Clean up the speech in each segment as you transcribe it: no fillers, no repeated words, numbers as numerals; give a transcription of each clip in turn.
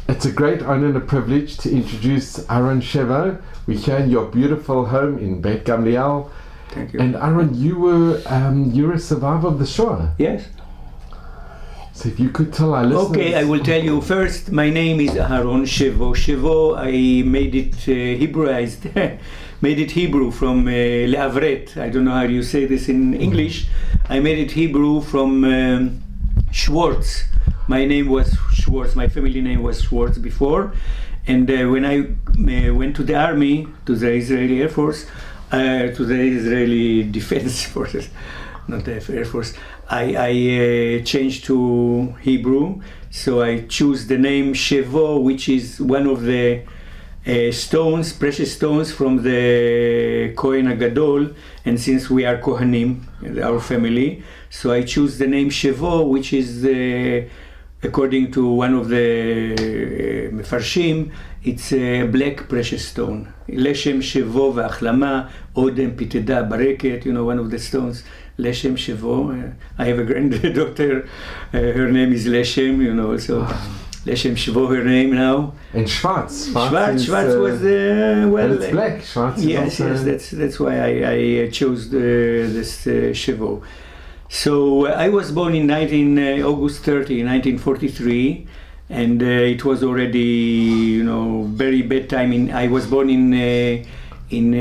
It's a great honor and a privilege to introduce Aharon Shevo. We're here in your beautiful home in Beit Gamliel. Thank you. And Aharon, you're a survivor of the Shoah. Yes. So if you could tell our listeners. Okay, I will tell you first. My name is Aharon Shevo. Shevo, I made it Hebraized, made it Hebrew from Leavret. I don't know how you say this in English. I made it Hebrew from Schwartz. My name was Schwartz. My family name was Schwartz before. And when I went to the army, to the Israeli Air Force, to the Israeli Defense Forces, not the Air Force, I changed to Hebrew. So I choose the name Shevo, which is one of the stones, precious stones from the Kohen Agadol. And since we are Kohanim, our family, so I choose the name Shevo, which is according to one of the Mefarshim, it's a black precious stone. Leshem Shevo v'achlama odem piteda bareket, one of the stones. Leshem Shevo. I have a granddaughter, her name is Leshem, so Leshem Shevo, her name now. And Schwartz. Schwartz was, well... it's black, Schwartz. Yes, that's why I chose this Shevo. So I was born in August 30, 1943, and it was already, very bad time. I was born in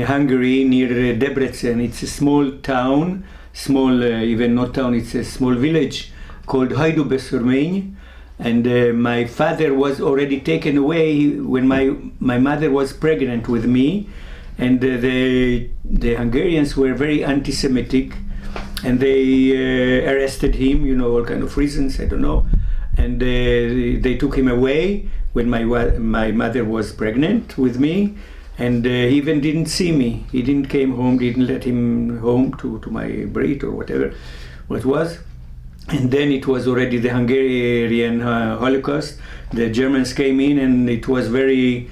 Hungary, near Debrecen. It's a small town, even not town, it's a small village called Haidu Besurmein. And my father was already taken away when my mother was pregnant with me. And the Hungarians were very anti-Semitic. And they arrested him, all kind of reasons, I don't know. And they took him away when my mother was pregnant with me. And he even didn't see me. He didn't came home, didn't let him home to my Brit or whatever what was. And then it was already the Hungarian Holocaust. The Germans came in, and it was very...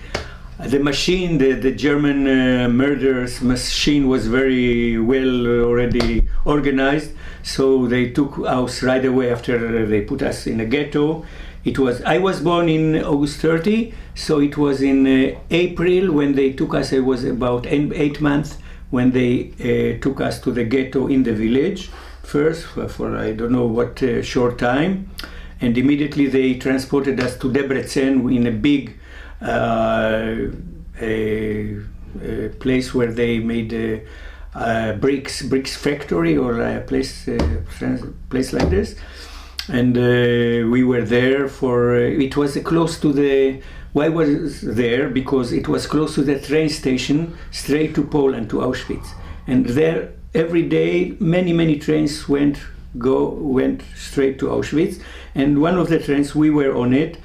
The machine, the German murderers machine was very well already organized, so they took us right away after they put us in a ghetto. I was born in August 30, so it was in April when they took us. I was about 8 months when they took us to the ghetto in the village first for I don't know what short time, and immediately they transported us to Debrecen in a big a place where they made bricks factory, or a place like this, and we were there for it was close to the... Why was there? Because it was close to the train station straight to Poland, to Auschwitz, and there every day many trains went straight to Auschwitz, and one of the trains we were on it.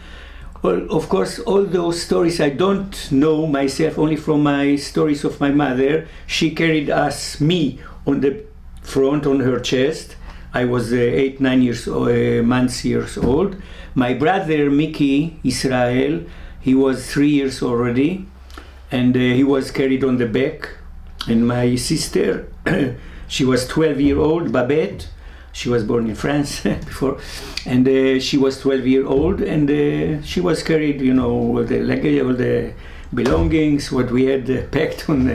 Well, of course, all those stories I don't know myself, only from my stories of my mother. She carried me on the front, on her chest. I was 9 years old. My brother, Mickey Israel, he was 3 years already, and he was carried on the back. And my sister, she was 12-year-old, Babette. She was born in France before, and she was 12-year-old, and she was carried, with the luggage, all the belongings, what we had packed on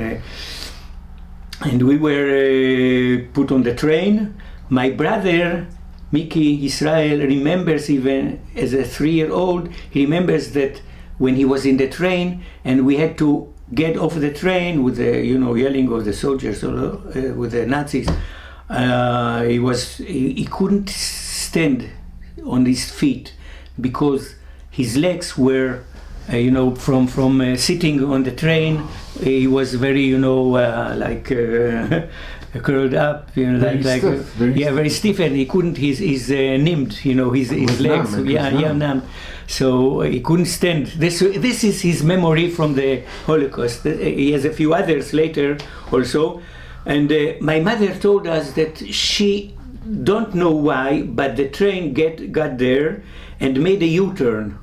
and we were put on the train. My brother, Mickey Israel, remembers, even as a 3-year-old, he remembers that when he was in the train and we had to get off the train with the, yelling of the soldiers, with the Nazis. He couldn't stand on his feet because his legs were, from sitting on the train. He was very, curled up, very stiff, and he couldn't. He's numbed, his legs, numb. So he couldn't stand. This is his memory from the Holocaust. He has a few others later also. And my mother told us that she don't know why, but the train got there and made a U-turn,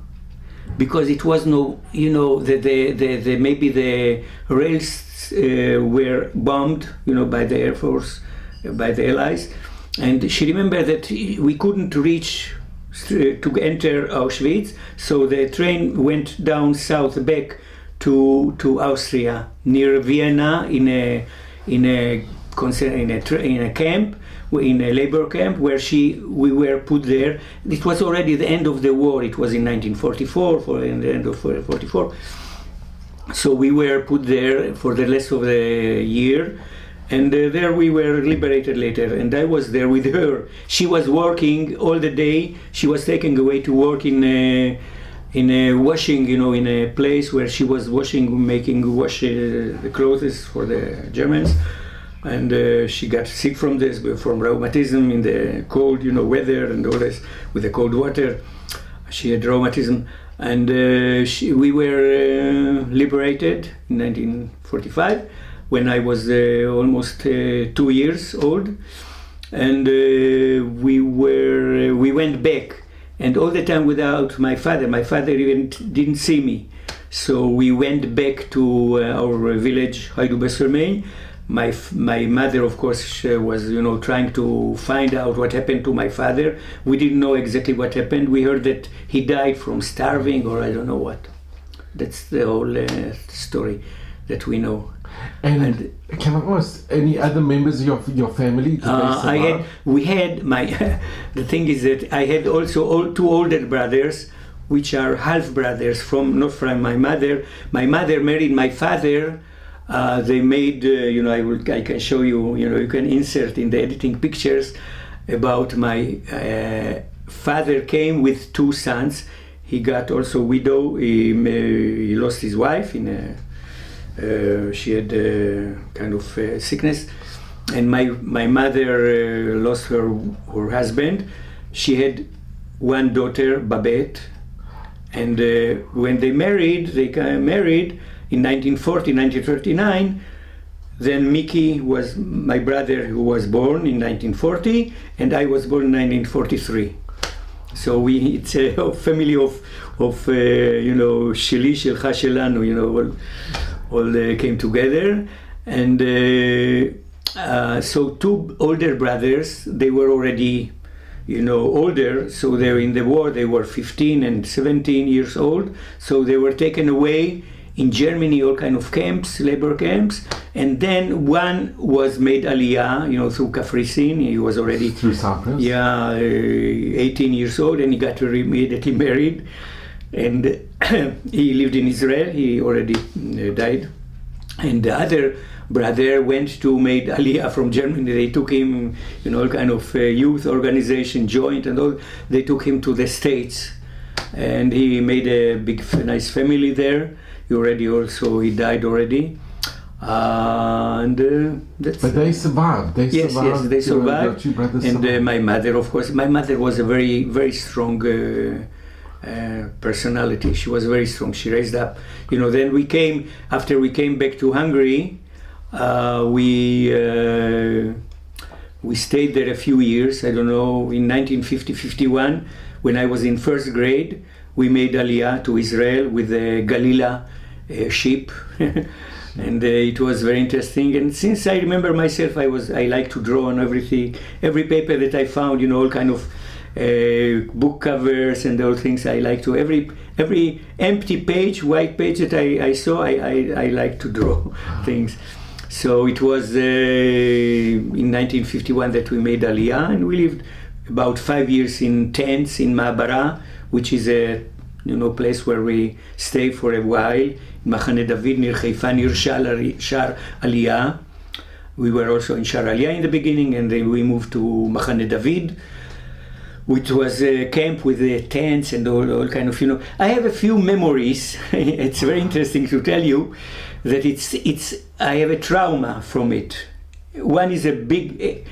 because it was no, maybe the rails were bombed, by the Air Force, by the Allies, and she remembered that we couldn't reach to enter Auschwitz. So the train went down south back to Austria, near Vienna, in a camp, in a labor camp, where we were put there. It was already the end of the war. It was in 1944, in the end of 44. So we were put there for the rest of the year, and there we were liberated later. And I was there with her. She was working all the day. She was taken away to work in a washing, in a place where she was wash the clothes for the Germans. And she got sick from rheumatism in the cold, weather and all this, with the cold water. She had rheumatism, and we were liberated in 1945, when I was almost 2 years old, and we went back, and all the time without my father. My father even didn't see me, so we went back to our village, Haidu Besermain. My mother, of course, was trying to find out what happened to my father. We didn't know exactly what happened. We heard that he died from starving, or I don't know what. That's the whole story that we know. And can I ask, any other members of your family? The thing is that I had also two older brothers, which are half brothers not from my mother. My mother married my father. They made, I can show you, you can insert in the editing pictures about my father came with two sons. He got also widow. He lost his wife she had kind of sickness, and my mother lost her husband. She had one daughter, Babette, and when they got married in 1939. Then Mickey was my brother, who was born in 1940, and I was born in 1943. So it's a family of Sheli, Shelcha, Shelanu, all came together. And so two older brothers, they were already older, so they were in the war. They were 15 and 17 years old, so they were taken away in Germany, all kind of camps, labor camps, and then one was made Aliyah, through Kafrisin. He was already through Cyprus. 18 years old, and he got immediately married, and he lived in Israel. He already died, and the other brother went to made Aliyah from Germany. They took him, all kind of youth organization, joint, and all. They took him to the States, and he made a big, nice family there. He died already, and that's. But they survived. Yes, they survived. Your two brothers and survived. My mother, of course. My mother was a very, very strong personality. She was very strong. She raised up. Then after we came back to Hungary, we stayed there a few years. I don't know, in 1950-51, when I was in first grade, we made Aliyah to Israel with the Galila ship, and it was very interesting. And since I remember myself, I like to draw on everything, every paper that I found, all kind of book covers and all things. I like to every empty page, white page that I saw, I like to draw things. So it was in 1951 that we made Aliyah, and we lived about 5 years in tents in Ma'abara, which is a place where we stay for a while. Machane David near Haifa, near Shar Aliyah. We were also in Shar Aliyah in the beginning, and then we moved to Machane David, which was a camp with the tents and all kind of, I have a few memories. It's very interesting to tell you that I have a trauma from it. One is a big,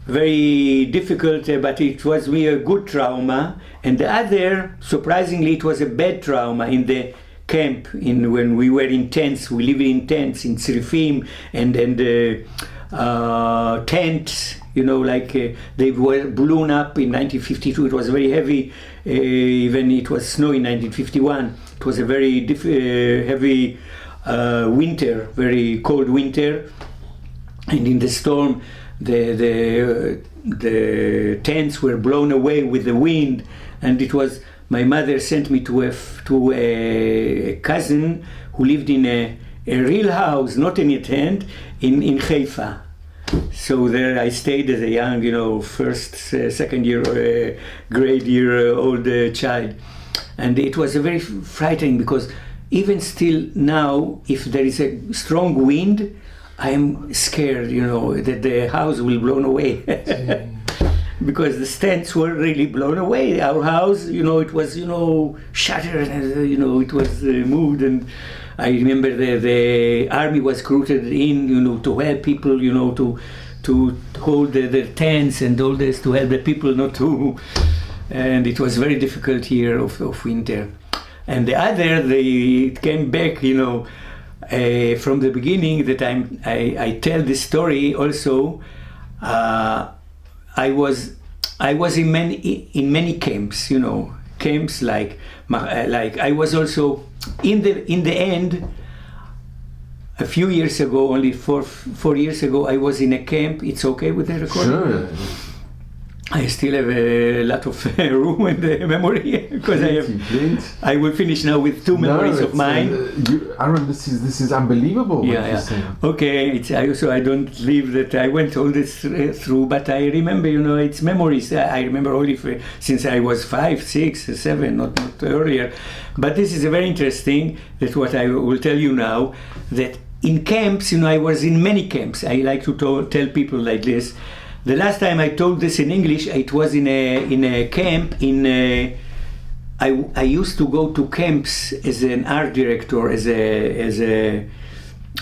very difficult, but it was really a good trauma, and the other, surprisingly, it was a bad trauma in the camp. When we were in tents, we lived in tents in Tzrifim, and tents, they were blown up in 1952. It was very heavy. Even it was snow in 1951. It was a very heavy winter, very cold winter, and in the storm, the tents were blown away with the wind, and it was my mother sent me to a cousin who lived in a real house, not in a tent, in Haifa. So there I stayed as a young, first, second year, grade year old child. And it was very frightening, because even still now, if there is a strong wind, I am scared, that the house will blown away. Because the tents were really blown away. Our house, it was, shattered, and, it was moved. And I remember the army was recruited in, to help people, to hold the tents and all this, to help the people not to. And it was very difficult year of winter. And the other, it came back, from the beginning, that I tell this story also. I was in many camps, camps like I was also in the end. A few years ago, only 4 years ago, I was in a camp. It's okay with the recording? Sure. I still have a lot of room in the memory, because I will finish now with 2 memories of mine. Aharon, this is unbelievable. Yeah. Okay, I don't live that I went all this through, but I remember, it's memories. I remember only since I was 5, 6, 7, not earlier. But this is very interesting. That what I will tell you now, that in camps, I was in many camps. I like to tell people like this. The last time I told this in English, it was in a camp I used to go to camps as an art director, as a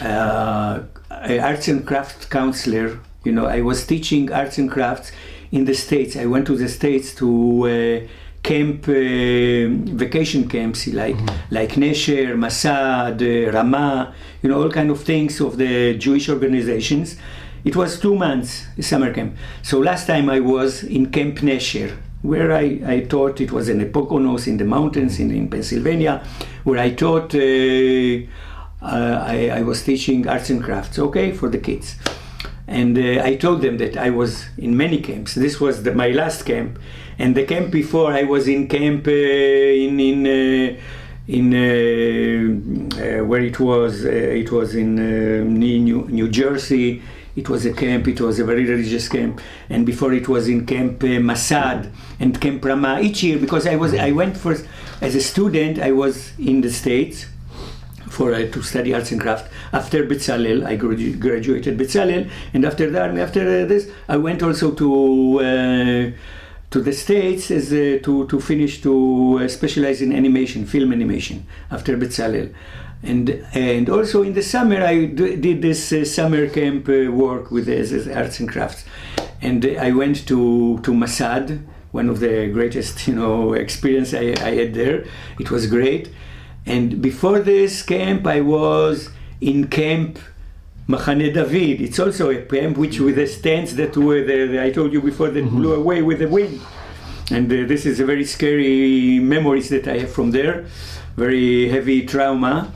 arts and crafts counselor. I was teaching arts and crafts in the States. I went to the States to camp, vacation camps like Nesher, Masad, Ramah, all kind of things of the Jewish organizations. It was 2 months summer camp. So last time I was in Camp Nesher, where I taught. It was in the Poconos, in the mountains in Pennsylvania, where I taught. I was teaching arts and crafts, for the kids. And I told them that I was in many camps. This was my last camp, and the camp before I was in camp in where it was in New Jersey. It was a camp. It was a very religious camp, and before it was in Camp Masad and Camp Ramah. Each year, because I went first as a student. I was in the States to study arts and craft. After Bezalel, I graduated Bezalel, and after this, I went also to the States as to finish to specialize in animation, film animation after Bezalel. And also in the summer I did this summer camp work with as arts and crafts, and I went to Masad, one of the greatest experience I had there. It was great. And before this camp I was in Camp Machane David. It's also a camp which with the tents that were there, I told you before, that blew away with the wind. And this is a very scary memories that I have from there, very heavy trauma.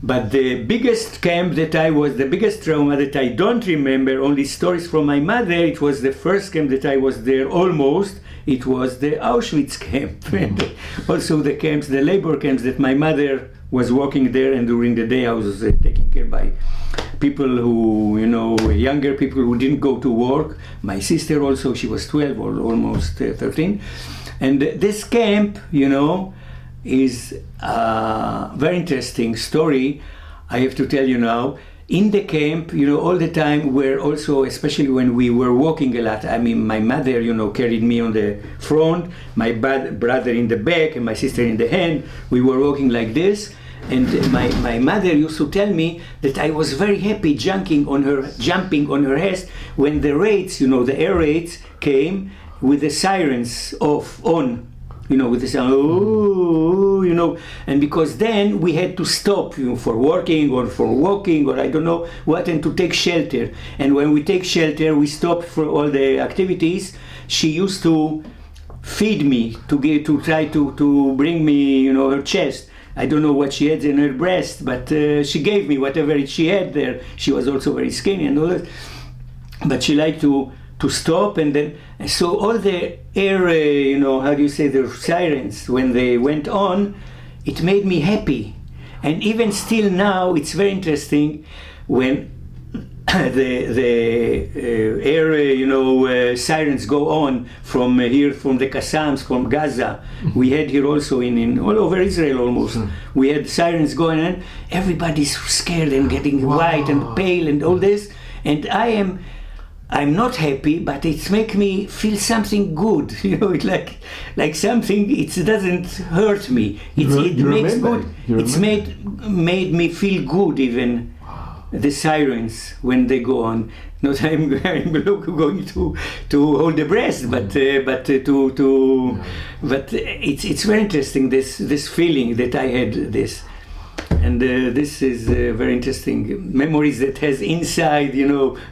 But the biggest camp that the biggest trauma that I don't remember, only stories from my mother, it was the first camp that I was there almost. It was the Auschwitz camp. And also the camps, the labor camps that my mother was working there, and during the day I was taken care by people who, younger people who didn't go to work. My sister also, she was 12 or almost 13. And this camp, is a very interesting story. I have to tell you now. In the camp, all the time, we're also, especially when we were walking a lot. I mean, my mother, carried me on the front, my brother in the back, and my sister in the hand. We were walking like this. And my mother used to tell me that I was very happy jumping on her head when the raids, the air raids came with the sirens on. With the sound, and because then we had to stop, for working or for walking or I don't know what, and to take shelter. And when we take shelter, we stop for all the activities. She used to feed me, to try to bring me, her chest. I don't know what she had in her breast, but she gave me whatever she had there. She was also very skinny and all that. but she liked to stop, and then so all the air, how do you say, the sirens, when they went on, it made me happy. And even still now, it's very interesting when the air, sirens go on from here, from the Qassams, from Gaza. We had here also in all over Israel almost. We had sirens going on. Everybody's scared and getting white and pale and all this. And I'm not happy, but it's make me feel something good. It's like something. It doesn't hurt me. It makes good. It's made me feel good even. The sirens when they go on. Not I'm going to hold the breath, but it's very interesting this feeling that I had this. And this is very interesting memories that has inside,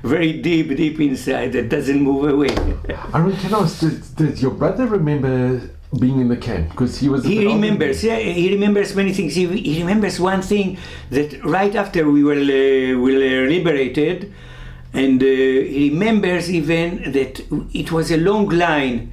very deep inside, that doesn't move away. Aaron, can I ask, does your brother remember being in the camp? Because he was... He remembers, he remembers many things. He remembers one thing, that right after we were liberated, and he remembers even that it was a long line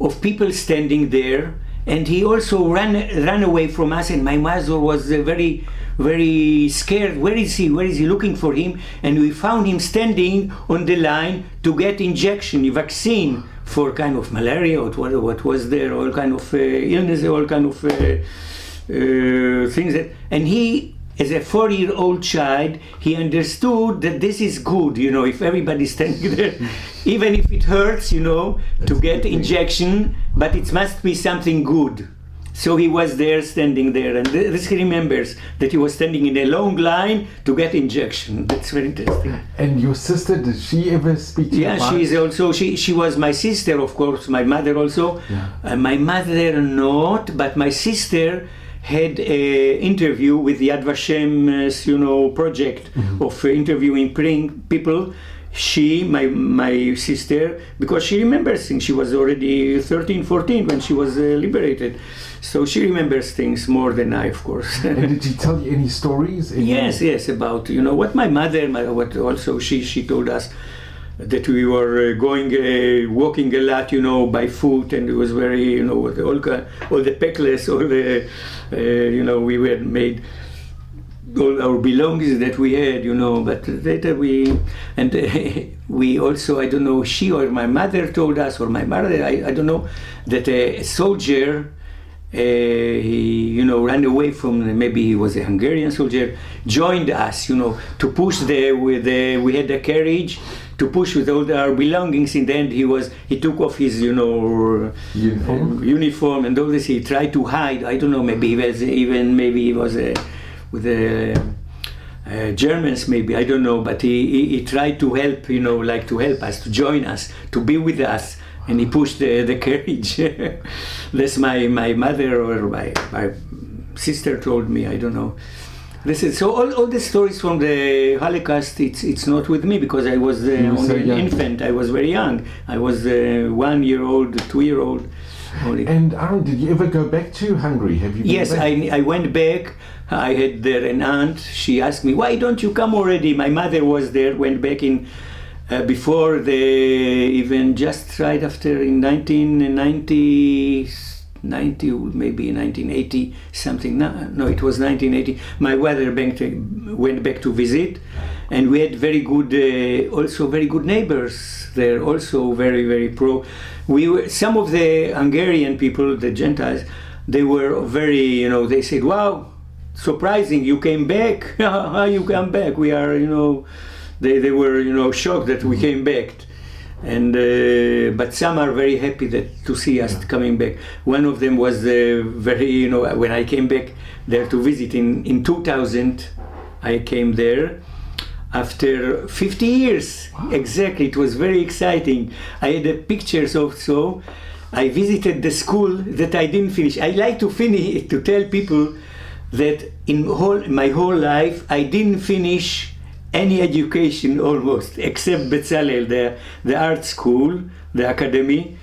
of people standing there, and he also ran away from us, and my mother was very, very scared. Where is he? Looking for him, and we found him standing on the line to get injection, vaccine for kind of malaria, or what was there, all kind of illness, all kind of things that, and he, as a 4-year-old child, he understood that this is good, if everybody's standing there, even if it hurts, to get injection, but it must be something good. So he was there, standing there, and this he remembers, that he was standing in a long line to get injection. That's very interesting. And your sister, did she ever speak to you? Yeah, she is also, she was my sister, of course, my mother also. Yeah. My mother not, but my sister had an interview with the Yad Vashem's, project of interviewing people. She, my sister, because she remembers things. She was already 13, 14 when she was liberated. So she remembers things more than I, of course. And did she tell you any stories? Yes, about, what my mother, what also she told us, that we were walking a lot, by foot, and it was very, all the peckless, all the, we were made all our belongings that we had, but later we also, I don't know, she or my mother told us, or my mother, I don't know, that a soldier, he, ran away from, maybe he was a Hungarian soldier, joined us, to push we had a carriage, to push with all our belongings. In the end, he took off his, uniform and all this. He tried to hide. I don't know. Maybe he was with the Germans. Maybe I don't know. But he tried to help. To help us, to join us, to be with us. And he pushed the carriage. That's my mother or my sister told me. I don't know. This is so all the stories from the Holocaust. It's not with me because I was only an infant. I was very young. I was 1 year old, 2 year old. Only. And Aaron, did you ever go back to Hungary? Have you? Yes, I went back. I had there an aunt. She asked me, "Why don't you come already?" My mother was there. Went back in before even just right after in 1990. Maybe 1980 something. No, it was 1980. My mother went back to visit, and we had very good, also very good neighbors there. Also very, very pro. Some of the Hungarian people, the Gentiles, they were very, they said, "Wow, surprising! You came back. How you come back? We are, they were, shocked that we came back." And but some are very happy to see us coming back. One of them was very, when I came back there to visit in 2000, I came there after 50 years. Wow. Exactly, it was very exciting. I had pictures also. I visited the school that I didn't finish. I like to tell people that in my whole life I didn't finish any education almost, except Bezalel, the art school, the academy,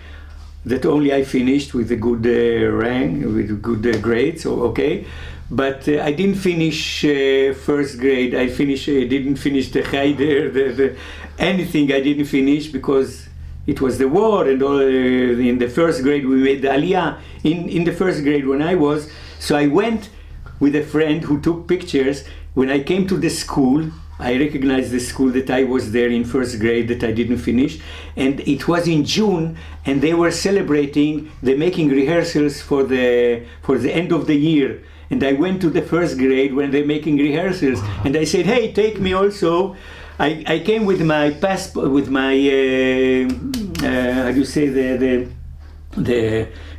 that only I finished with a good rank, with good grades, okay. but I didn't finish first grade. I didn't finish the Cheder, anything I didn't finish because it was the war and all. In the first grade we made the Aliyah in the first grade when I was. So I went with a friend who took pictures. When I came to the school, I recognized the school that I was there in first grade that I didn't finish, and it was in June, and they were celebrating, they're making rehearsals for the end of the year. And I went to the first grade when they're making rehearsals, and I said, "Hey, take me also." I came with my passport, with my how do you say the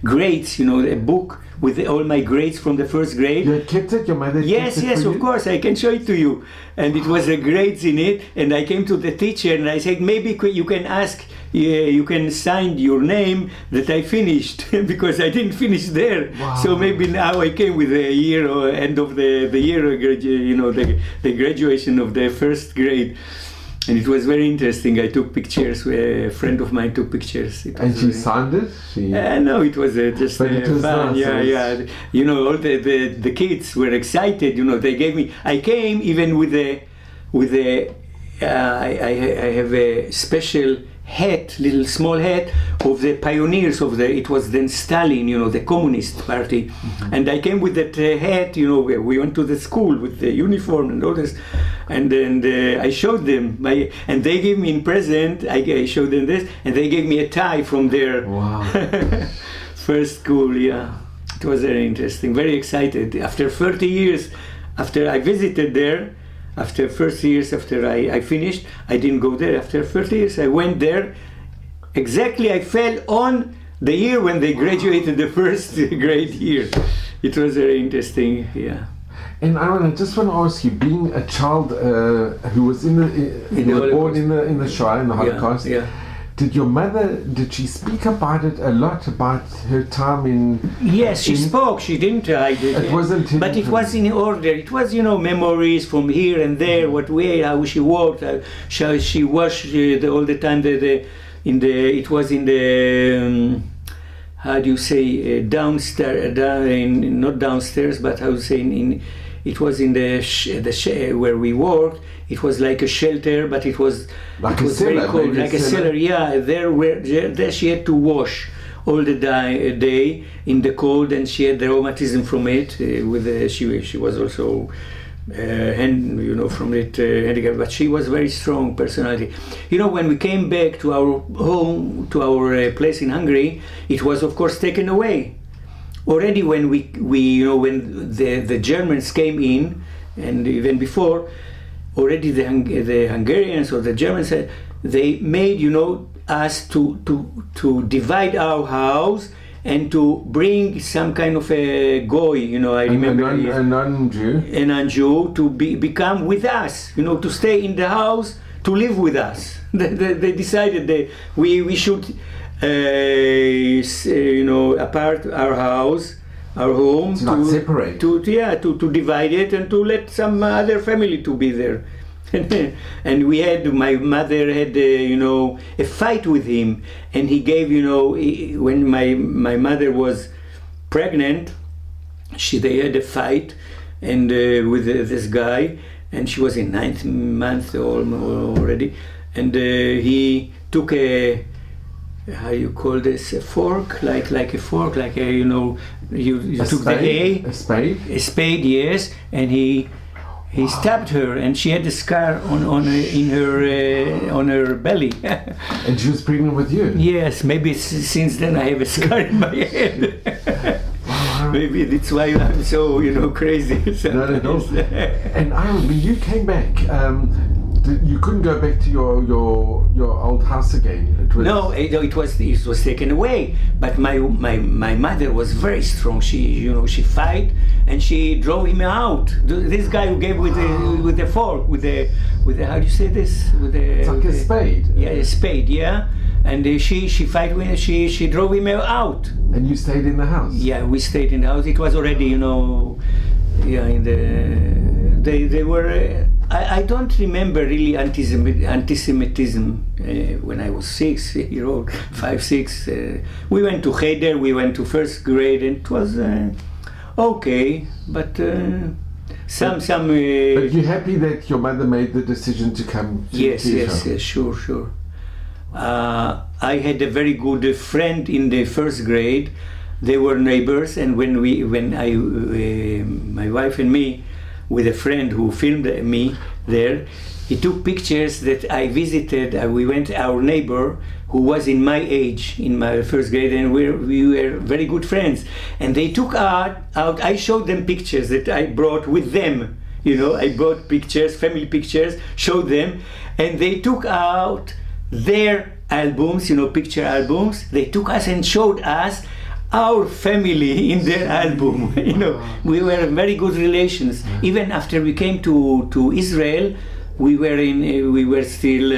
grades, a book with all my grades from the first grade. You had kept it? Your mother Yes, kept it for of you? course, I can show it to you. And it was the grades in it, and I came to the teacher and I said, maybe you can ask, you can sign your name that I finished, because I didn't finish there. Wow. So maybe now I came with the year or end of the year, the graduation of the first grade. And it was very interesting. I took pictures. A friend of mine took pictures. And she signed it? No, it was just But it was fun. nice. Yeah. All the kids were excited. They gave me. I came even with a. I have a special hat, little small hat of the pioneers of the. It was then Stalin, the Communist Party, and I came with that hat. We went to the school with the uniform and all this, and then I showed them and they gave me in present. I showed them this, and they gave me a tie from their first school. Yeah, it was very interesting, very excited. After 30 years, after I visited there. After first years, after I finished, I didn't go there. After 30 years, I went there. Exactly, I fell on the year when they graduated the first grade year. It was very interesting, yeah. And Aharon, I just want to ask you, being a child who was born in the Shoah, in the Holocaust, did your mother, did she speak about it a lot, about her time in... Yes, she spoke, she didn't hide it. It wasn't... But it was in order, it was, memories from here and there, how she walked, how she washed all the time, it was in the, how do you say, downstairs, not downstairs, but how to say, it was in the where we worked. It was like a shelter, but it was very cold, like a cellar. Yeah, there she had to wash all the day in the cold, and she had the rheumatism from it. She was also from it handicapped, but she was very strong personality. When we came back to our home, to our place in Hungary, it was of course taken away. Already when when the Germans came in, and even before, already the Hungarians or the Germans they made us to divide our house and to bring some kind of a goy, I remember a non-Jew to become with us, to stay in the house, to live with us. They decided that we should. Apart our house, our home, to separate, to divide it and to let some other family to be there. And my mother had a fight with him, and he gave when my mother was pregnant, they had a fight and with this guy, and she was in 9th month already, and he took how you call this, a fork, like a fork, like a, you took spade, a spade, yes, and he stabbed her, and she had a scar on her belly. And she was pregnant with you? Yes, maybe since then I have a scar in my head. Maybe that's why I'm so crazy. Not at all. And Aharon, when you came back, you couldn't go back to your old house again. It was taken away. But my mother was very strong. She fight, and she drove him out. This guy who gave with the fork, with the how do you say this? It's like a spade. Yeah, a spade. Yeah. And she fight with she drove him out. And you stayed in the house? Yeah, we stayed in the house. It was already they were. I don't remember really anti-Semitism when I was 6 years old, 5, 6. We went to Cheder, we went to first grade, and it was Okay, but some. But you're happy that your mother made the decision to come to Yes, sure. I had a very good friend in the first grade. They were neighbors, and when my wife and me, with a friend who filmed me there, he took pictures that I visited. We went our neighbor who was in my age, in my first grade, and we were very good friends. And they took out. I showed them pictures that I brought with them. I brought pictures, family pictures, showed them, and they took out their albums, picture albums. They took us and showed us our family in their album. We were in very good relations. Even after we came to Israel, we were still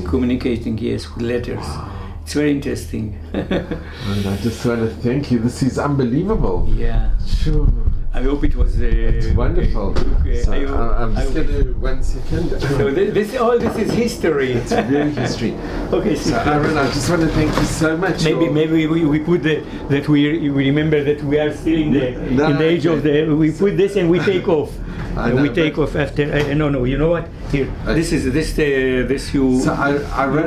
communicating, yes, with letters. Wow. It's very interesting. And I just want to thank you. This is unbelievable. Yeah. Sure. I hope it was. It's wonderful. Okay. So I'm just going to 1 second. So this is history. It's really history. Okay. So Aharon, I just want to thank you so much. Maybe we put that we remember that we are still in the age of the. We put this and we take off. We take off after. No. You know what? Here. This you. So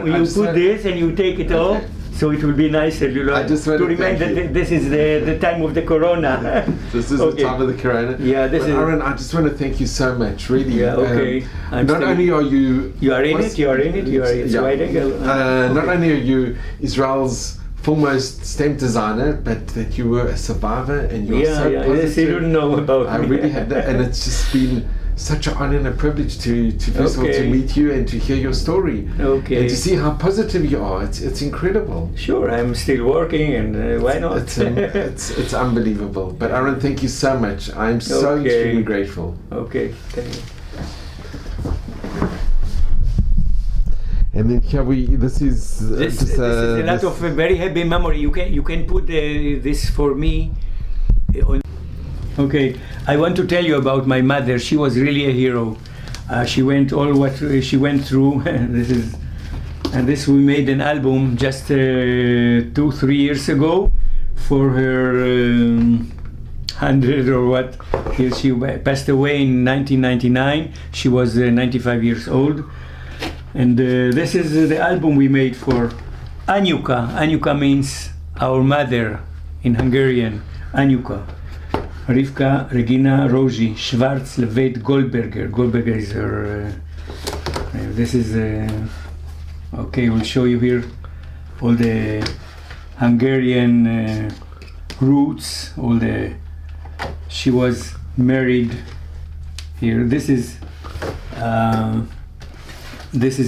you put this and you take it off. So it will be nicer, I just want to remind that this is the time of the Corona. This is the time of the Corona. Yeah, Aharon, I just want to thank you so much, really. Yeah, okay. Not only are you... You are in it. It's right angle. Not only are you Israel's foremost stamp designer, but that you were a survivor and you're so positive. Yes, you don't know about I really had that, and it's just been such an honor and a privilege to first of all to meet you and to hear your story. Okay. And to see how positive you are. It's incredible. Sure, I'm still working, and why not? It's unbelievable. But Aharon, thank you so much. I'm so extremely grateful. Okay, thank you. And then here this is this is a lot of very happy memory. You can put this for me on. Okay, I want to tell you about my mother. She was really a hero. She went all what she went through. This we made an album just 2-3 years ago for her 100 or what. Here she passed away in 1999. She was 95 years old. And this is the album we made for Anyuka. Anyuka means our mother in Hungarian. Anyuka. Rivka, Regina, Rozi, Schwarz, Levet, Goldberger. Goldberger is her. This is. Okay, we'll show you here all the Hungarian roots. She was married here. This is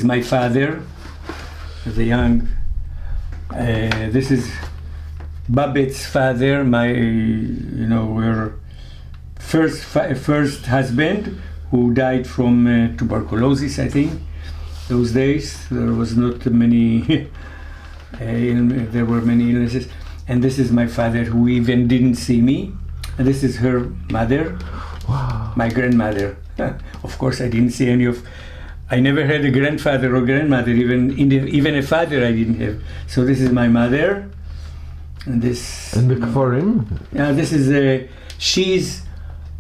my father, the young. This is Babette's father, her first husband, who died from tuberculosis, I think. Those days there was not many. There were many illnesses, and this is my father, who even didn't see me. And this is her mother, my grandmother. Of course, I didn't see any of. I never had a grandfather or grandmother, even a father I didn't have. So this is my mother. And this. And the Kforim? This is she's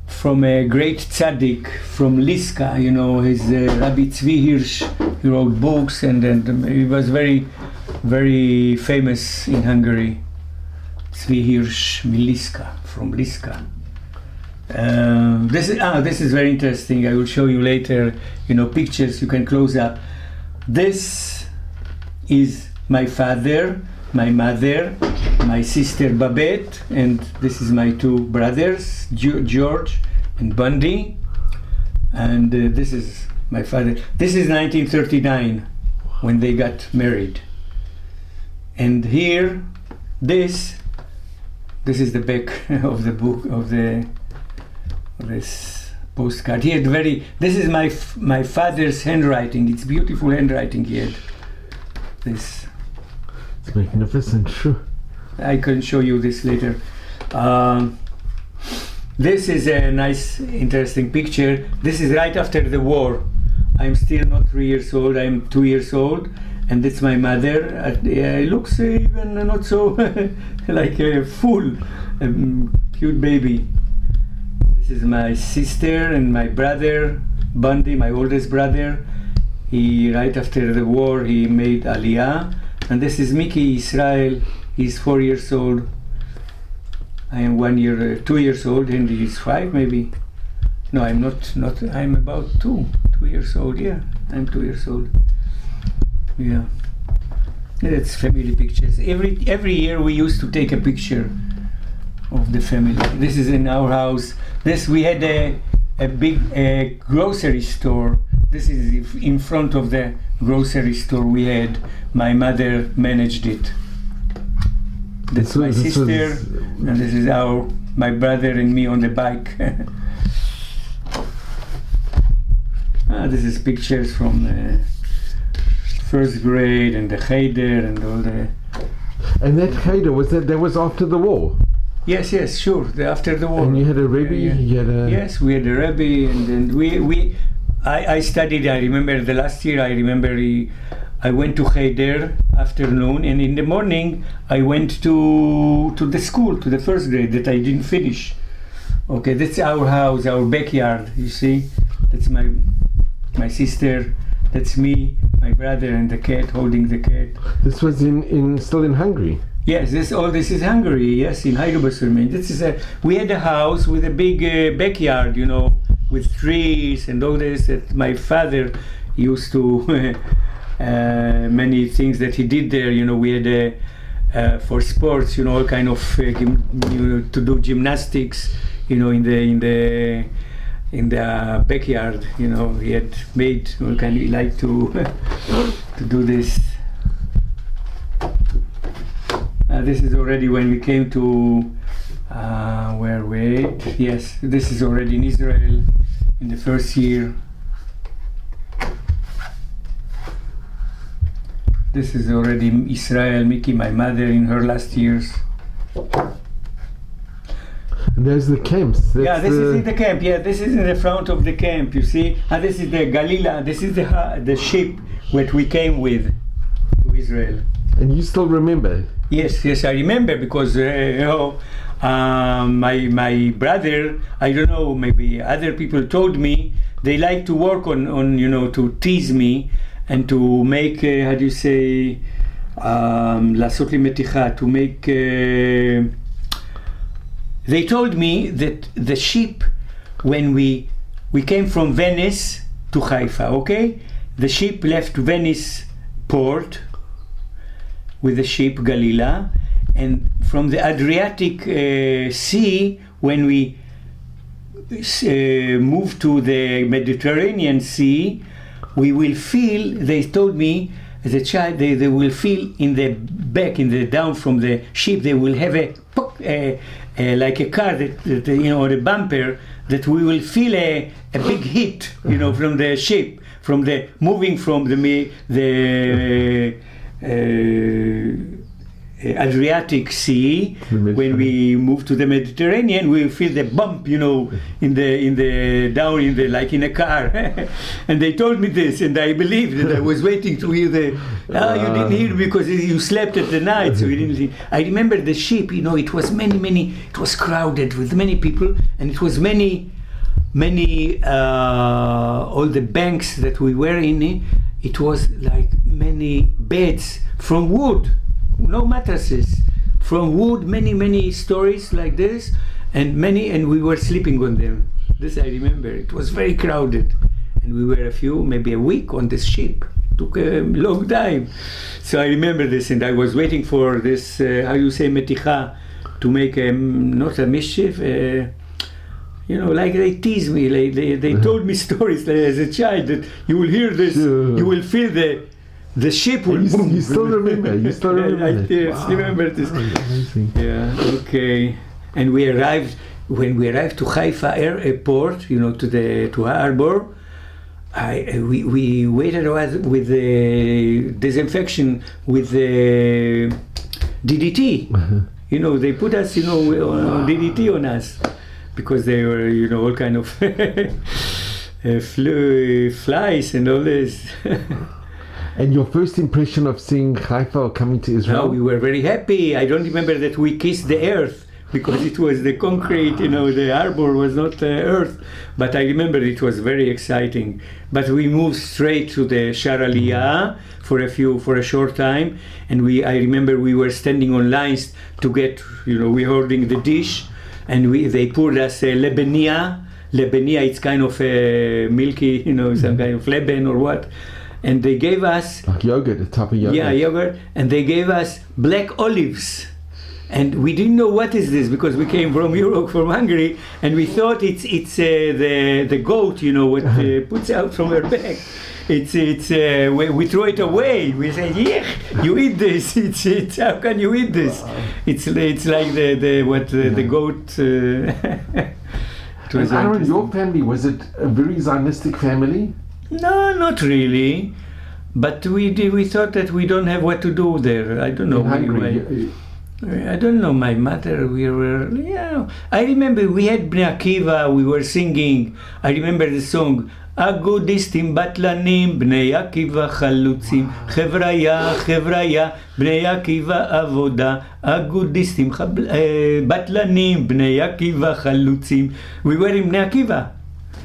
from a great tzaddik from Liska. His Rabbi Tzvi Hirsch. He wrote books, and he was very, very famous in Hungary. Tzvi Hirsch Miliska, from Liska. This is very interesting. I will show you later. Pictures you can close up. This is my father, my mother, my sister Babette, and this is my two brothers, George and Bundy. And this is my father. This is 1939 when they got married. And here, this is the back of the book of this postcard. He had this is my father's handwriting. It's beautiful handwriting he had. This. It's magnificent, sure. I can show you this later. This is a nice, interesting picture. This is right after the war. I'm still not 3 years old. I'm 2 years old, and that's my mother. It looks even not so like full. cute baby. This is my sister and my brother, Bundy, my oldest brother. He, right after the war, he made Aliyah. And this is Mickey Israel. He's 4 years old. I am 2 years old, and he's 5 maybe. No, I'm not, I'm about 2 years old, yeah. I'm 2 years old. Yeah. That's family pictures. Every year we used to take a picture of the family. This is in our house. We had a big grocery store. This is in front of the grocery store we had. My mother managed it. That's my sister, and this is my brother and me on the bike. This is pictures from first grade and the cheder and all the. And that cheder, that was after the war? Yes, sure. After the war. And you had a rebbe? Yeah. Yes, we had a rebbe, and then I studied. I remember the last year. I went to cheder afternoon, and in the morning I went to the school, to the first grade that I didn't finish. Okay, that's our house, our backyard. You see, that's my sister. That's me, my brother, and the cat, holding the cat. This was still in Hungary? Yes, this is Hungary. Yes, in Heidelberg. We had a house with a big backyard, with trees and all this. That my father used to many things that he did there. We had for sports, all kind of to do gymnastics, in the backyard. He had made all kind. He liked to to do this. This is already when we came to yes, this is already in Israel in the first year. This is already Israel, Mickey, my mother, in her last years. There's the camps. This is in the camp. Yeah, this is in the front of the camp. You see, this is the Galila. This is the ship that we came with to Israel. And you still remember? Yes, I remember because my brother, I don't know, maybe other people told me they like to work on to tease me and to make how do you say לעשות לי מתיחה, to make they told me that the ship, when we came from Venice to Haifa, okay, the ship left Venice port with the ship Galila, and from the Adriatic Sea, when we moved to the Mediterranean Sea, we will feel, they told me as a child, they will feel in the back, down from the ship, they will have like a car that or a bumper, that we will feel a big hit, from the ship, from the moving from the Adriatic Sea. When we move to the Mediterranean, we feel the bump, in the like in a car. And they told me this, and I believed that. I was waiting to hear you didn't hear because you slept at the night, so you didn't. I remember the ship. It was many. It was crowded with many people, and it was many. All the banks that we were in, it was like many beds from wood. No mattresses, from wood, many stories like this, and we were sleeping on them. This I remember. It was very crowded, and we were maybe a week on this ship. It took a long time. So I remember this, and I was waiting for this, how you say, meticha, to make not a mischief, like they tease me, they told me stories as a child that you will hear this, you will feel the ship will boom. You still remember? I remember this. Amazing. Yeah, okay. And when we arrived to Haifa airport, to harbor, we waited with the disinfection with the DDT. They put us, on DDT on us because they were, all kind of flies and all this. And your first impression of seeing Haifa or coming to Israel? No, we were very happy. I don't remember that we kissed the earth because it was the concrete, the harbor was not earth. But I remember it was very exciting. But we moved straight to the Shar Aliyah for a short time, and I remember we were standing on lines to get, we holding the dish, and they poured us lebenia. Lebenia, it's kind of milky, some kind of leben or what. And they gave us... Like yogurt, a type of yogurt. Yeah, yogurt. And they gave us black olives. And we didn't know what is this, because we came from Europe, from Hungary, and we thought it's the goat, what puts out from her back. We throw it away. We say, yeah, you eat this. It's how can you eat this? It's like the goat. And Aharon, your family, was it a very Zionistic family? No, not really. But we thought that we don't have what to do there. I don't know why. I don't know. My mother, we were. Yeah, I remember we had Bnei Akiva. We were singing. I remember the song. אגודיסטים בטלנים, בני עקיבא חלוצים, חבריה, חבריה, בני עקיבא עבודה, אגודיסטים בטלנים, בני עקיבא חלוצים. We were in Bnei Akiva.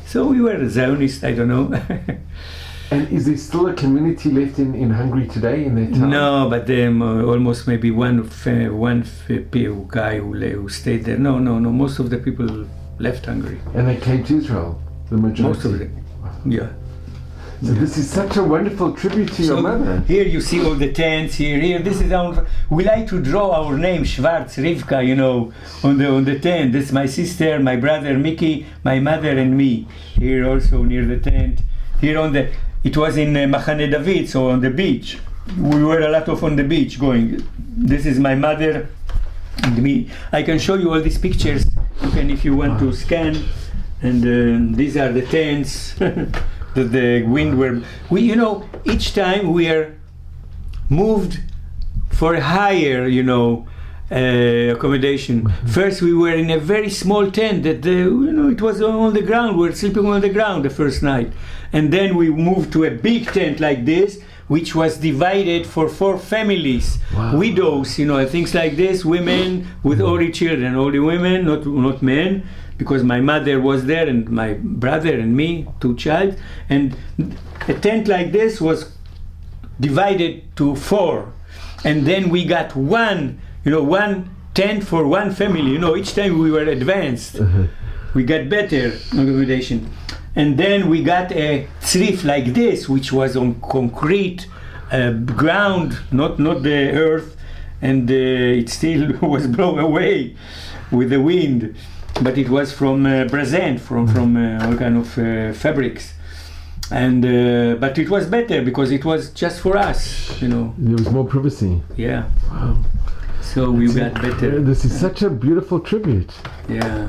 So we were Zionists, I don't know. And is there still a community left in Hungary today in their town? No, but almost maybe one guy who stayed there. No, most of the people left Hungary. And they came to Israel, the majority? Most of them. Yeah. So this is such a wonderful tribute to your mother. Here you see all the tents. Here. This is our. We like to draw our name, Schwarz, Rivka. On the tent. This is my sister, my brother Mickey, my mother, and me. Here also near the tent. Here it was in Machane David, so on the beach. We were a lot on the beach going. This is my mother and me. I can show you all these pictures. You can, if you want to scan. And these are the tents that the wind were. Each time we are moved for higher, accommodation. First we were in a very small tent that, it was on the ground. We were sleeping on the ground the first night. And then we moved to a big tent like this, which was divided for 4 families. Wow. Widows, things like this, women with only children, only women, not men. Because my mother was there and my brother and me, 2 children, and a tent like this was divided to 4, and then we got one tent for 1 family. Each time we were advanced, we got better accommodation, and then we got a tzrif like this, which was on concrete ground, not the earth, and it still was blown away with the wind. But it was from brezent, from all kind of fabrics, and but it was better because it was just for us, There was more privacy. Yeah. Wow. So we got better. This is such a beautiful tribute. Yeah.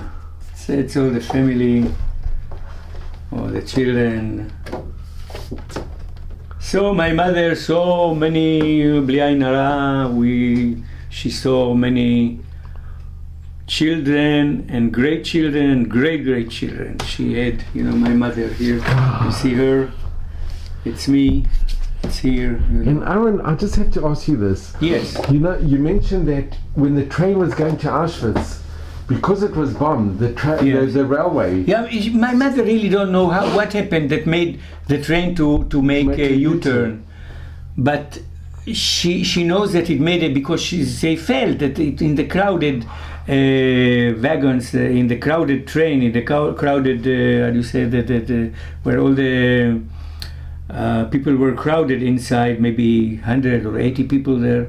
So it's all the family, all the children. So my mother saw many bli ayin hara. She saw many children and great children, great children. She had, my mother here. You see her. It's me. It's here. And Aharon, I just have to ask you this. Yes. You mentioned that when the train was going to Auschwitz, because it was bombed, the railway. Yeah, my mother really don't know what happened that made the train to make a U-turn, but she knows that it made it because they felt that in the crowded wagons, in the crowded train, in the crowded, how do you say that, where all the people were crowded inside, maybe 100 or 80 people there,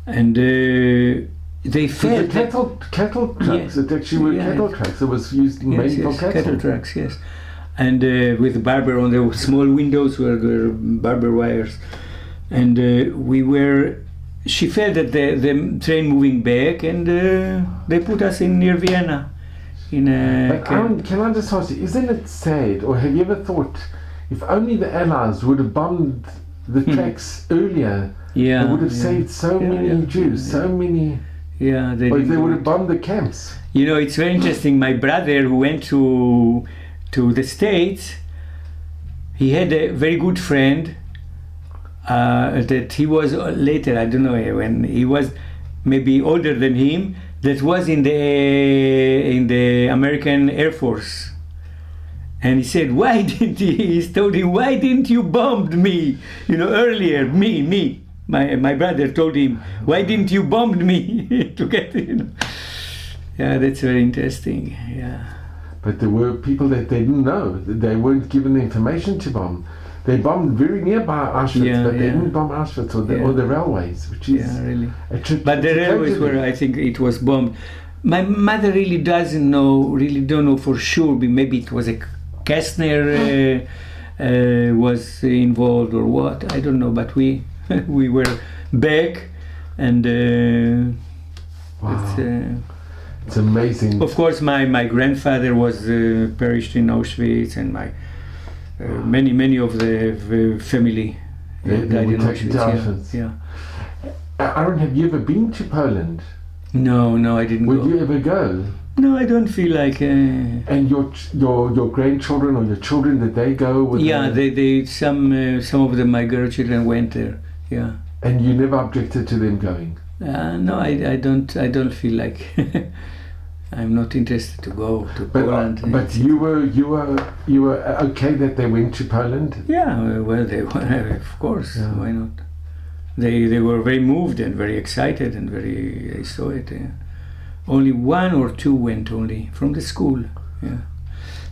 and they felt the cattle trucks. Yes. It actually were cattle trucks. It was used mainly for cattle trucks. Yes, and with barber on the small windows were barber wires, and she felt that the train moving back, and they put us near Vienna. Can I just ask you, isn't it sad, or have you ever thought, if only the Allies would have bombed the tracks earlier, they would have saved so many Jews, so many. Yeah, or if they would have bombed the camps. It's very interesting. My brother, who went to the States, he had a very good friend that he was later, I don't know, when he was maybe older than him, that was in the American Air Force. And he said, why didn't he told him, why didn't you bomb me, earlier, me. My brother told him, why didn't you bomb me to get, Yeah, that's very interesting, yeah. But there were people that they didn't know, they weren't given the information to bomb. They bombed very nearby Auschwitz, but they didn't bomb Auschwitz or the railways, which is really. But the railways were, I think it was bombed. My mother really don't know for sure, maybe it was a Kastner was involved or what, I don't know, but we were back, and wow. It's amazing. Of course, my grandfather was perished in Auschwitz, and my many of the family died in Auschwitz. Yeah. Aharon, have you ever been to Poland? No, I didn't. Would you ever go? No, I don't feel like. And your grandchildren or your children, did they go? Yeah, they some of them, my grandchildren went there. Yeah. And you never objected to them going? No, I don't feel like. I'm not interested to go to Poland. But you were okay that they went to Poland? Yeah, well, they were, of course. Yeah. Why not? They were very moved and very excited and I saw it. Yeah. Only one or two went only from the school. Yeah.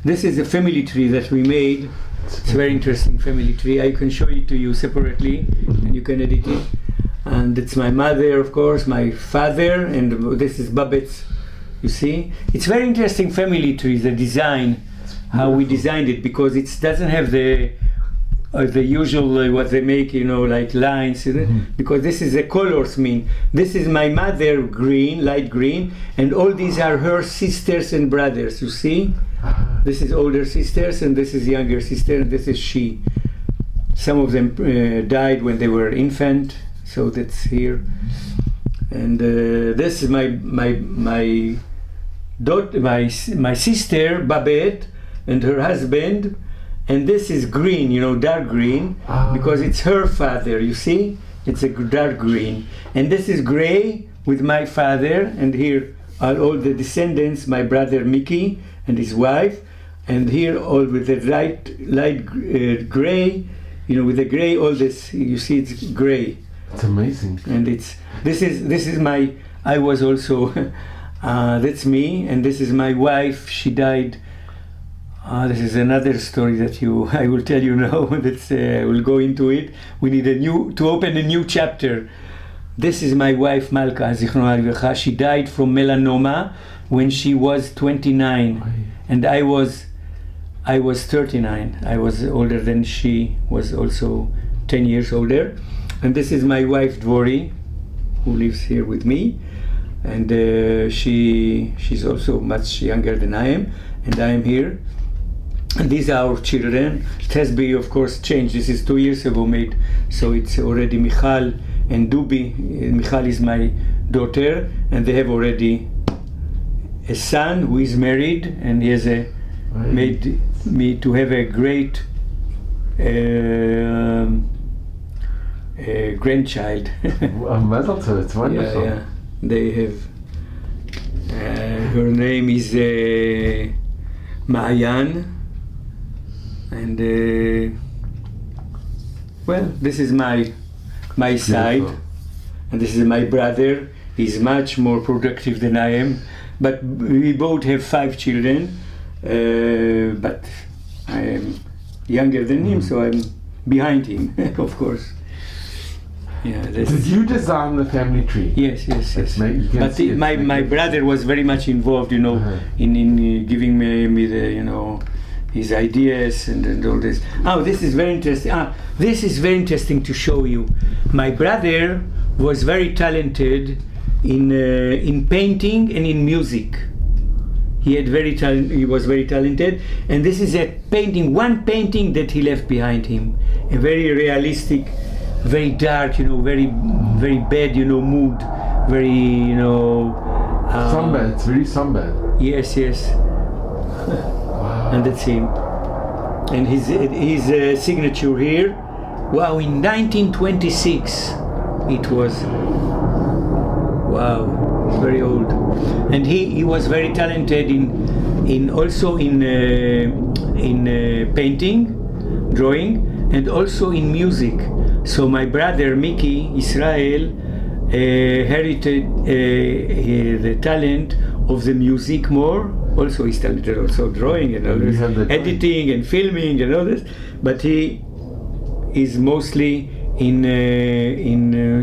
This is a family tree that we made. It's a very interesting family tree. I can show it to you separately, and you can edit it. And it's my mother, of course, my father, and this is Babette's. You see, it's very interesting family tree. The design, how we designed it, because it doesn't have the usual what they make, like lines. Because this is the colors mean. This is my mother, green, light green, and all these are her sisters and brothers. You see, this is older sisters, and this is younger sister, and this is she. Some of them died when they were infant, so that's here. And this is my daughter, my sister Babette, and her husband, and this is green, dark green, because it's her father. You see, it's a dark green, and this is gray with my father, and here are all the descendants. My brother Mickey and his wife, and here all with the light gray, with the gray. All this, you see, it's gray. It's amazing. And this is my. I was also. That's me, and this is my wife. She died. This is another story that I will tell you now. We'll go into it. We need to open a new chapter. This is my wife Malka Zichrona Livracha. She died from melanoma when she was 29, and I was 39. I was older than she was, also 10 years older. And this is my wife Dvori, who lives here with me. And she's also much younger than I am, and I am here. And these are our children. It has been, of course, changed. This is 2 years ago made, so it's already Michal and Dubi. Michal is my daughter, and they have already a son who is married, and he has made me to have a great grandchild. Mazel tov, it's wonderful. Yeah. They have, her name is Maayan, and well, this is my side, and this is my brother. He's much more productive than I am, but we both have 5 children, but I am younger than him, so I'm behind him, of course. Yeah, did you design the family tree? Yes. But my brother was very much involved, in giving me the, his ideas and all this. Oh, this is very interesting. This is very interesting to show you. My brother was very talented in painting and in music. He was very talented, and this is one painting that he left behind him, a very realistic. Very dark, very, very bad, mood, very, somber. It's very somber. Yes. Wow. And that's him. And his signature here. Wow, in 1926, it was. Wow, it's very old. And he was very talented in painting, drawing, and also in music. So my brother Mickey Israel inherited the talent of the music more. Also he's talented also drawing and all this, editing and filming and all this, but he is mostly in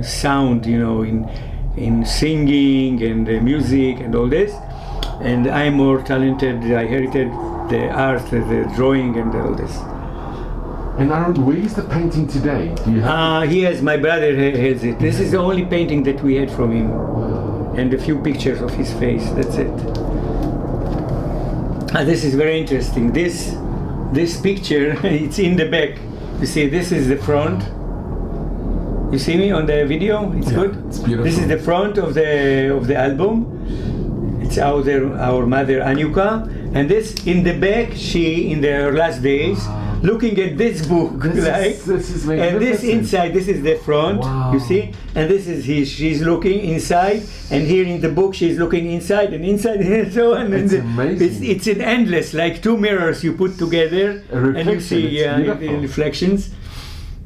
sound, you know, in singing and music and all this. And I'm more talented. I inherited the art, the drawing and all this. And Aharon, where is the painting today? Do you have He has, my brother has it. This is the only painting that we had from him. And a few pictures of his face, that's it. This is very interesting. This picture, it's in the back. You see, this is the front. You see me on the video? It's good? It's beautiful. This is the front of the album. It's our mother Anyuka. And this in the back, she, in her last days, looking at this book, this is and this inside, this is the front, you see, and this is she's looking inside, and here in the book she's looking inside and inside and so on. It's amazing. It's an endless, like two mirrors you put together, and you see reflections.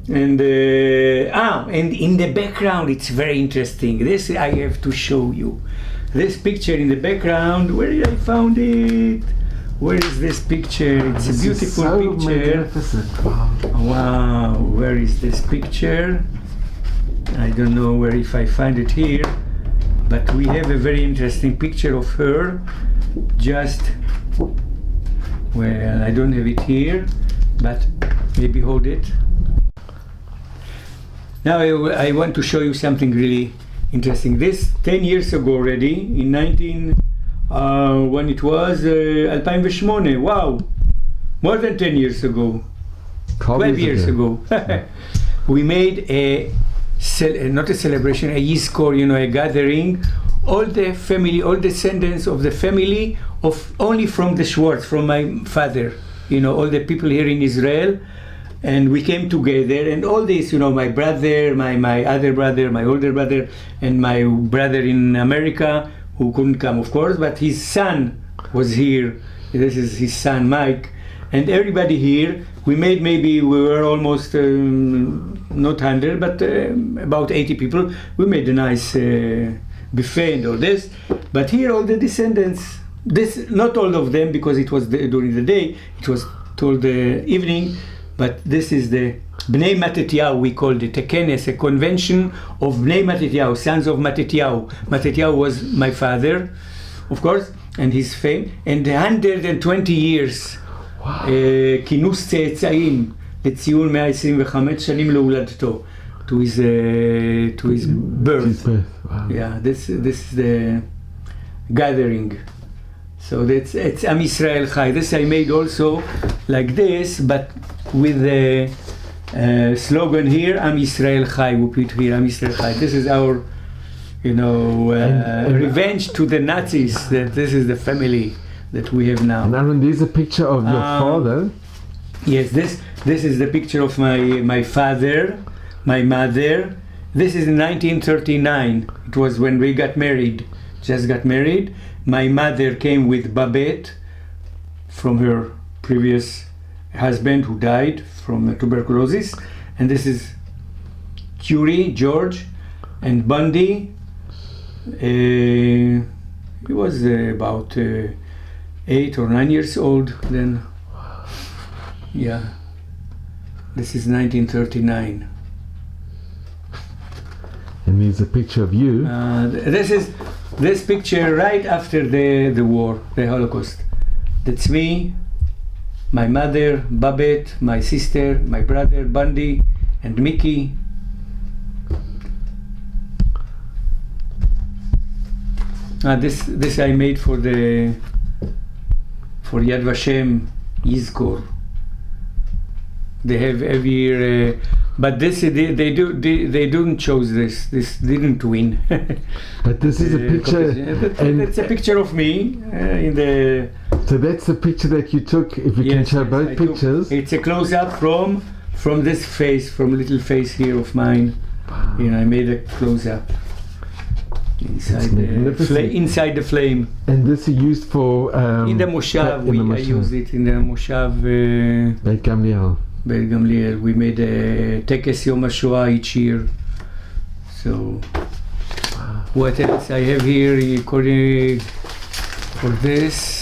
And and in the background, it's very interesting. This I have to show you. This picture in the background. Where did I found it? Where is this picture? It's a beautiful picture. Magnificent. Wow, where is this picture? I don't know where if I find it here, but we have a very interesting picture of her. Just, well, I don't have it here, but maybe hold it. Now I want to show you something really interesting. This 10 years ago already, in when it was 2008, wow, more than 10 years ago, 12 years ago, we made not a celebration, a yizkor, you know, a gathering, all the family, all descendants of the family of only from the Schwartz, from my father, you know, all the people here in Israel, and we came together, and all this, you know, my brother, my other brother, my older brother, and my brother in America, who couldn't come, of course, but his son was here. This is his son, Mike, and everybody here. We made, maybe we were almost not 100, but about 80 people. We made a nice buffet and all this. But here, all the descendants. This, not all of them, because it was during the day. It was till the evening. But this is the Bnei Matityahu, we called it, a kenes, a convention of Bnei Matityahu, sons of Matityahu. Matityahu was my father, of course, and his fame, and 120 years, כינוס צאצאים לציון 125 שנים להולדתו, to his birth. Wow. Yeah, this is the gathering. So it's Am Yisrael Chai. This I made also like this, but with the slogan here, Am Yisrael Chai. We put here Am Yisrael Chai. This is our, you know, revenge to the Nazis. That this is the family that we have now. And Aharon, there's a picture of your father. Yes, this is the picture of my father, my mother. This is in 1939. It was when we got married. Just got married. My mother came with Babette from her previous husband who died from tuberculosis, and this is Curie, George, and Bundy. He was about 8 or 9 years old then. Yeah, this is 1939. And there's a picture of you. This picture right after the war, the Holocaust. That's me, my mother, Babette, my sister, my brother, Bundy, and Mickey. This I made for Yad Vashem Yizkor. They have every year, but this they didn't choose this. This didn't win. But this is a picture, and it's a picture of me in the. So that's the picture that you took. If you can show both pictures. It's a close-up from this face, from little face here of mine. Wow. You know, I made a close-up. inside the flame. And this is used for in the moshav. I use it in the moshav. Beit Gamliel. Beit Gamliel. We made a Tekes Yom HaShoah each year. So what else I have here according for this?